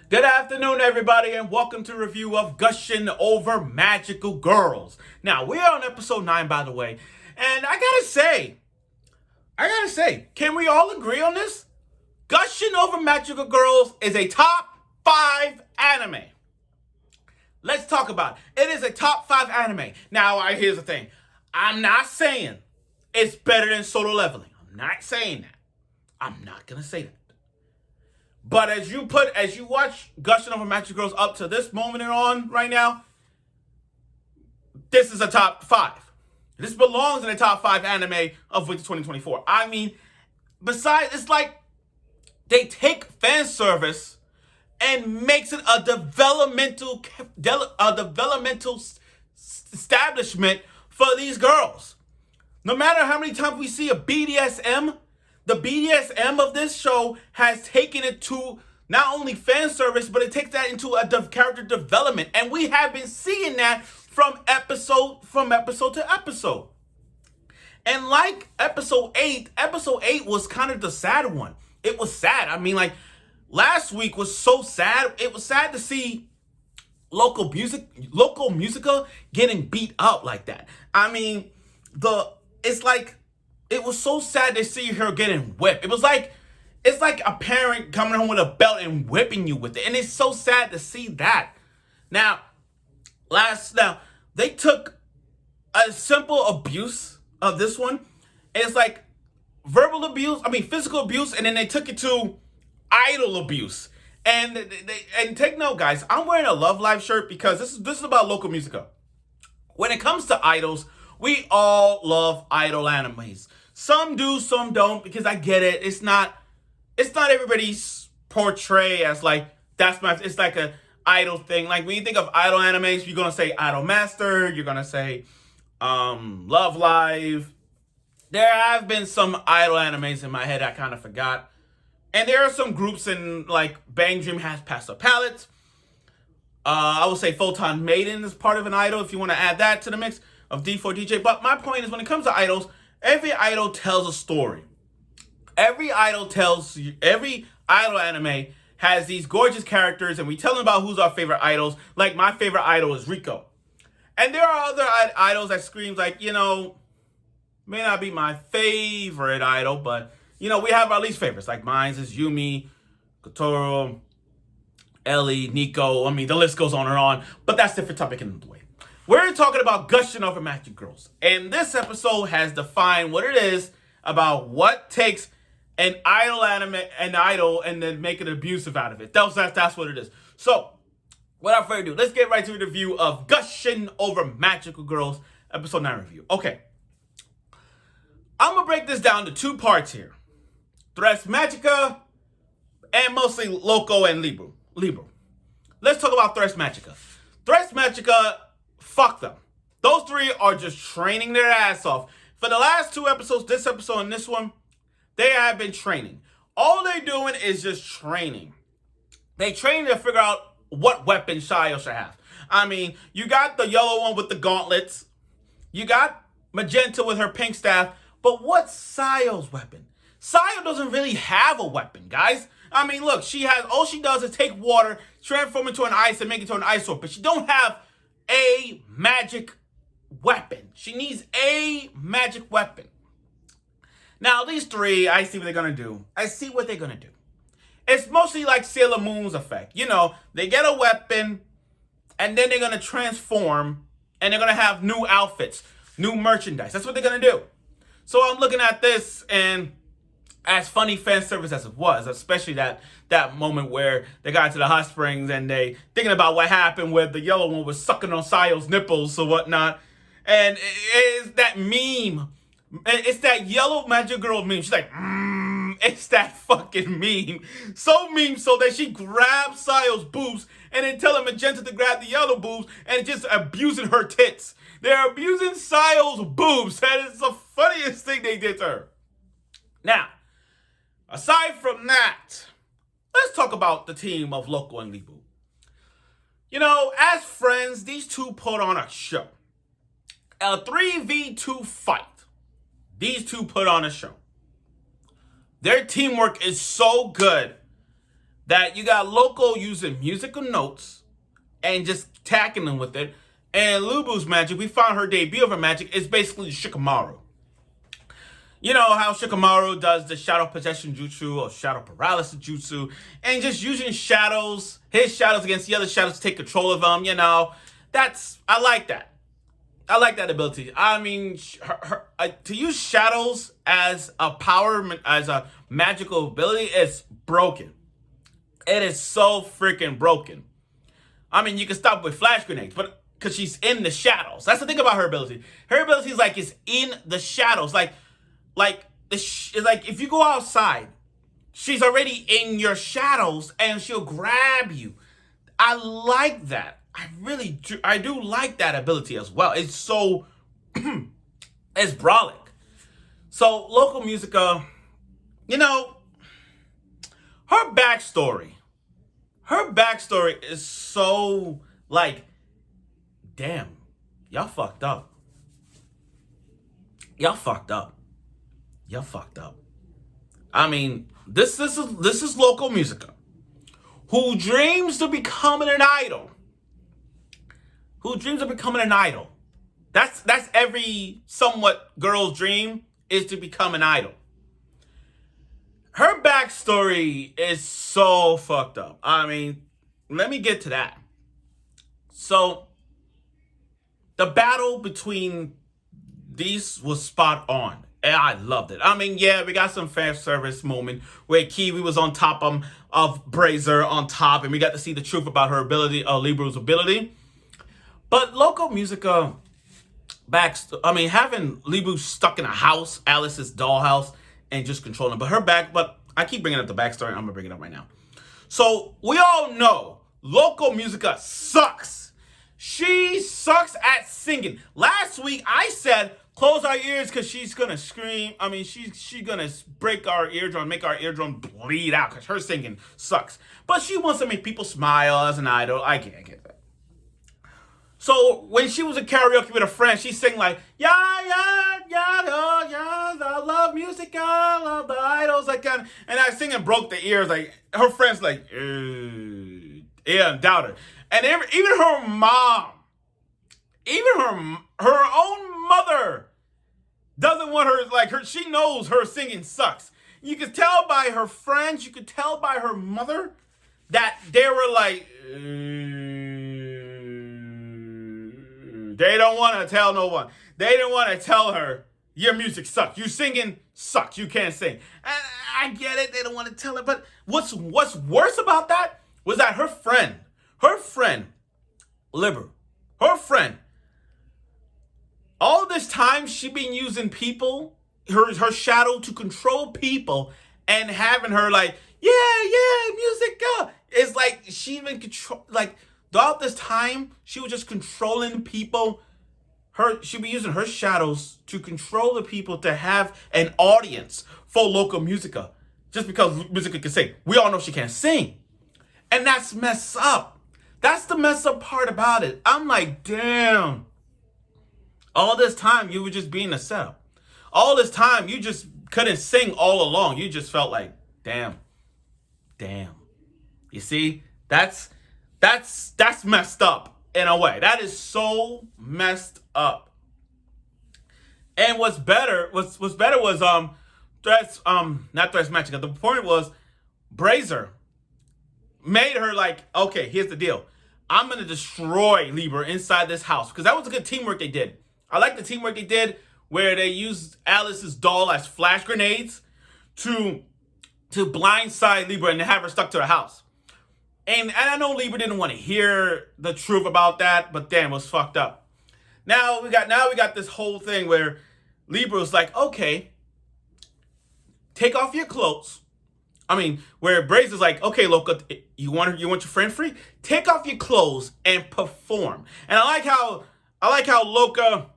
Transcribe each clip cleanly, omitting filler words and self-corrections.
Good afternoon, everybody, and welcome to a review of Gushing Over Magical Girls. Now, we're on episode 9, by the way, and I gotta say, can we all agree on this? Gushing Over Magical Girls is a top 5 anime. Let's talk about it. It is a top 5 anime. Now, here's the thing. I'm not saying it's better than Solo Leveling. I'm not saying that. I'm not gonna say that. But as you watch Gushing Over Magic Girls up to this moment and on right now, this is a top 5. This belongs in the top 5 anime of winter 2024. I mean, besides, it's like they take fan service and makes it a developmental establishment for these girls. No matter how many times we see a BDSM, the BDSM of this show has taken it to not only fan service, but it takes that into a character development. And we have been seeing that from episode to episode. And like episode 8 was kind of the sad one. It was sad. I mean, like, last week was so sad. It was sad to see local musica getting beat up like that. I mean, it was so sad to see her getting whipped. It's like a parent coming home with a belt and whipping you with it. And it's so sad to see that. Now, they took a simple abuse of this one. It's like physical abuse, and then they took it to idol abuse. And take note, guys, I'm wearing a Love Live shirt because this is about local musica. When it comes to idols, we all love idol animes. Some do, some don't, because I get it. It's not everybody's portray as like, it's like a idol thing. Like when you think of idol animes, you're going to say Idol Master, you're going to say Love Live. There have been some idol animes in my head I kind of forgot. And there are some groups in, like, Bang Dream has Pastel Palettes. I would say Photon Maiden is part of an idol if you want to add that to the mix of D4DJ. But my point is, when it comes to idols, every idol tells a story. Every idol anime has these gorgeous characters, and we tell them about who's our favorite idols. Like, my favorite idol is Rico. And there are other idols that screams like, may not be my favorite idol, but, we have our least favorites. Like, mine is Yumi, Kotaro, Ellie, Nico. I mean, the list goes on and on. But that's a different topic in the way. We're talking about Gushing Over Magic Girls. And this episode has defined what it is about what takes an idol and then make an abusive out of it. That's what it is. So, without further ado, let's get right to the review of Gushing Over Magical Girls, episode 9 review. Okay. I'm going to break this down to 2 parts here. Thresh Magica and mostly Loco and Libro. Let's talk about Thresh Magica. Thresh Magica, fuck them. Those 3 are just training their ass off. For the last 2 episodes, this episode and this one, they have been training. All they're doing is just training. They train to figure out what weapon Shio should have. I mean, you got the yellow one with the gauntlets. You got Magenta with her pink staff. But what's Sayo's weapon? Sayo doesn't really have a weapon, guys. I mean, look, all she does is take water, transform into an ice, and make it to an ice sword. But she don't have a magic weapon. She needs a magic weapon. Now, these 3, I see what they're going to do. It's mostly like Sailor Moon's effect. They get a weapon, and then they're going to transform, and they're going to have new outfits, new merchandise. That's what they're going to do. So I'm looking at this, and as funny fan service as it was, especially that moment where they got to the hot springs and they thinking about what happened where the yellow one was sucking on Sayo's nipples or whatnot. And it's that meme. It's that yellow magic girl meme. She's like, it's that fucking meme. So that she grabs Sayo's boobs and then telling Magenta to grab the yellow boobs and just abusing her tits. They're abusing Sayo's boobs. That is the funniest thing they did to her. Now, aside from that, let's talk about the team of Loco and Libu. As friends, these 2 put on a show. A 3v2 fight. These 2 put on a show. Their teamwork is so good that you got Loco using musical notes and just tacking them with it. And Lubu's magic, we found her debut of her magic is basically Shikamaru. You know how Shikamaru does the shadow possession jutsu or shadow paralysis jutsu, and just using shadows, his shadows against the other shadows to take control of them. I like that. I like that ability. I mean, to use shadows as a as a magical ability is broken. It is so freaking broken. I mean, you can stop with flash grenades, but because she's in the shadows. That's the thing about her ability. Her ability is like it's in the shadows. It's like if you go outside, she's already in your shadows and she'll grab you. I like that. I do like that ability as well. It's so it's brolic. So Local Musica, her backstory is so like, damn, y'all fucked up. Y'all fucked up. I mean, this is Local Musica, who dreams of becoming an idol. That's every somewhat girl's dream, is to become an idol. Her backstory is so fucked up. I mean, let me get to that. So, the battle between these was spot on. And I loved it. I mean, yeah, we got some fan service moment where Kiwi was on top of Brazier on top, and we got to see the truth about her ability, Libru's ability. But Local Musica having Libru stuck in a house, Alice's dollhouse, and just controlling. But I keep bringing up the backstory. I'm gonna bring it up right now. So we all know Local Musica sucks. She sucks at singing. Last week I said close our ears because she's gonna scream. I mean, she's gonna break our eardrum, make our eardrum bleed out because her singing sucks. But she wants to make people smile as an idol. I get that. So when she was in karaoke with a friend, she sang like, yeah, I love music, I love the idols, like that. And that singing broke the ears. Like, her friends like, yeah, doubt her. And even her mom, her own mother doesn't want her, she knows her singing sucks. You could tell by her friends, you could tell by her mother that they were like, they don't want to tell no one. They didn't want to tell her, your music sucks. You singing sucks. You can't sing. And I get it. They don't want to tell her. But what's worse about that was that her friend, Liber, all this time she been using people, her shadow to control people and having her like, yeah, music, go. It's like she been throughout this time, she was just controlling people. She'd be using her shadows to control the people to have an audience for Local Musica. Just because Musica can sing. We all know she can't sing. And that's messed up. That's the messed up part about it. I'm like, damn. All this time, you were just being a setup. All this time, you just couldn't sing all along. You just felt like, damn. You see? That's messed up in a way. That is so messed up. And what's better was not Threats Magic. The point was Brazier made her like, okay, here's the deal. I'm gonna destroy Libra inside this house. Because that was a good teamwork they did. I like the teamwork they did where they used Alice's doll as flash grenades to blindside Libra and have her stuck to the house. And I know Libra didn't want to hear the truth about that, but damn, it was fucked up. Now we got this whole thing where Libra was like, okay, take off your clothes. I mean, where Brazier's like, okay, Loca, you want your friend free? Take off your clothes and perform. And I like how Loca,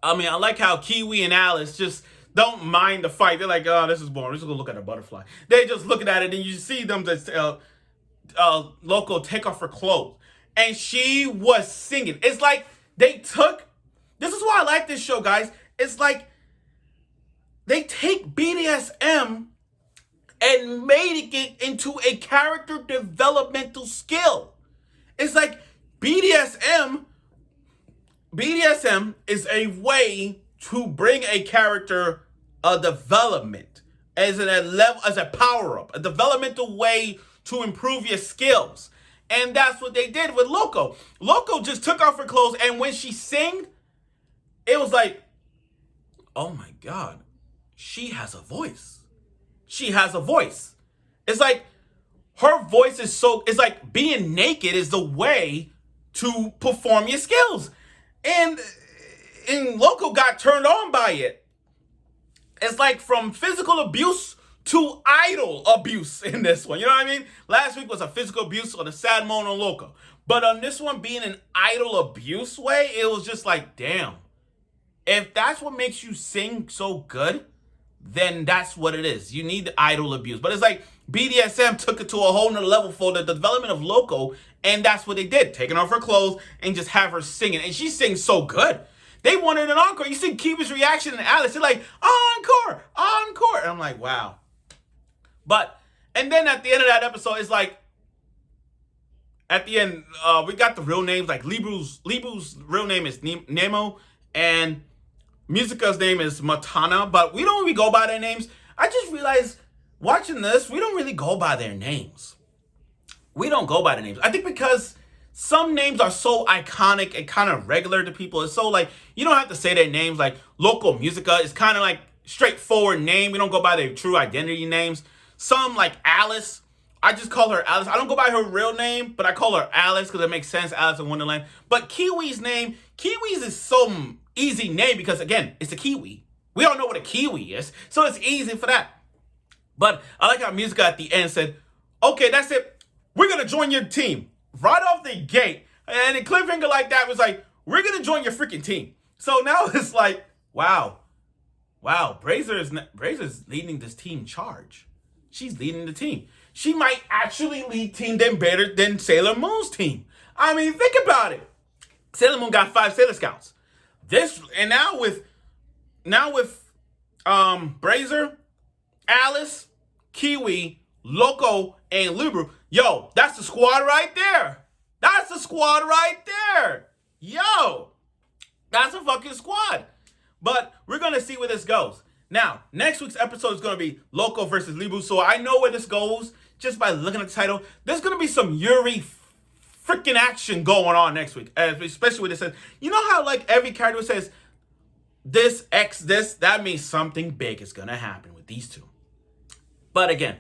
I like how Kiwi and Alice just don't mind the fight. They're like, oh, this is boring. We're just gonna look at a butterfly. They just looking at it, and you see them just Loco take off her clothes, and she was singing. It's like this is why I like this show, guys. It's like they take BDSM and made it into a character developmental skill. It's like BDSM is a way to bring a character a development as a power-up, a developmental way to improve your skills. And that's what they did with Loco. Loco just took off her clothes, and when she sang, it was like, oh my God, she has a voice. She has a voice. It's like her voice is it's like being naked is the way to perform your skills. And Loco got turned on by it. It's like from physical abuse to idol abuse in this one. You know what I mean? Last week was a physical abuse on the sad moan on Loco. But on this one being an idol abuse way, it was just like, damn. If that's what makes you sing so good, then that's what it is. You need the idol abuse. But it's like BDSM took it to a whole nother level for the development of Loco, and that's what they did. Taking off her clothes and just have her singing. And she sings so good. They wanted an encore. You see Kiwa's reaction and Alice. They're like, encore, encore. And I'm like, wow. And then at the end of that episode, it's like, at the end, we got the real names. Like Libu's real name is Nemo, and Musica's name is Matama, but we don't really go by their names. I just realized watching this, we don't really go by their names. We don't go by the names. I think because some names are so iconic and kind of regular to people. It's so like, you don't have to say their names. Like Loco Musica is kind of like straightforward name. We don't go by their true identity names. Some like Alice, I just call her Alice. I don't go by her real name, but I call her Alice because it makes sense, Alice in Wonderland. But Kiwi's is some easy name because, again, it's a Kiwi. We all know what a Kiwi is, so it's easy for that. But I like how Musica at the end said, okay, that's it. We're going to join your team. Right off the gate. And a cliffhanger like that was like, we're going to join your freaking team. So now it's like, wow, Brazer's leading this team charge. She's leading the team. She might actually lead team them better than Sailor Moon's team. I mean, think about it. Sailor Moon got 5 Sailor Scouts. Now with Brazer, Alice, Kiwi, Loco, and Libru. Yo, that's the squad right there. That's the squad right there. Yo, that's a fucking squad. But we're going to see where this goes. Now, next week's episode is going to be Loco versus Libru. So I know where this goes just by looking at the title. There's going to be some Yuri freaking action going on next week. Especially when it says, you know how like every character says, this, X, this, that means something big is going to happen with these two. But again,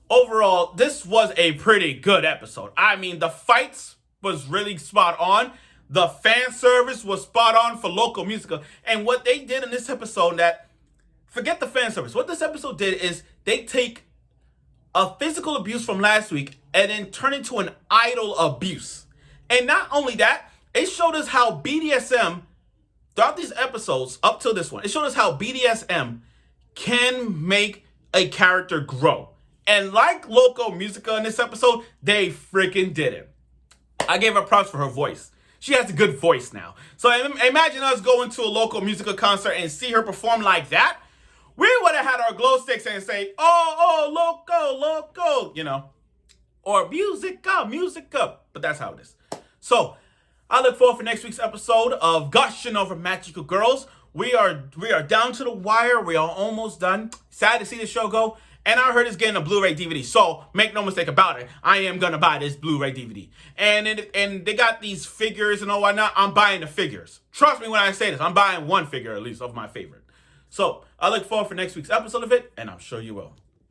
overall, this was a pretty good episode. I mean, the fights was really spot on. The fan service was spot on for Loco Musica. And what they did in this episode forget the fan service. What this episode did is they take a physical abuse from last week and then turn it into an idol abuse. And not only that, it showed us how BDSM, throughout these episodes, up till this one, it showed us how BDSM can make a character grow. And like Loco Musica in this episode, they freaking did it. I gave her props for her voice. She has a good voice now. So imagine us going to a Loco Musica concert and see her perform like that. We would have had our glow sticks and say, oh, Loco, you know. Or musica. But that's how it is. So I look forward for next week's episode of Gushing over Magical Girls. We are down to the wire. We are almost done. Sad to see the show go. And I heard it's getting a Blu-ray DVD. So make no mistake about it. I am going to buy this Blu-ray DVD. And they got these figures and all whatnot. I'm buying the figures. Trust me when I say this. I'm buying one figure at least of my favorite. So I look forward for next week's episode of it. And I'm sure you will.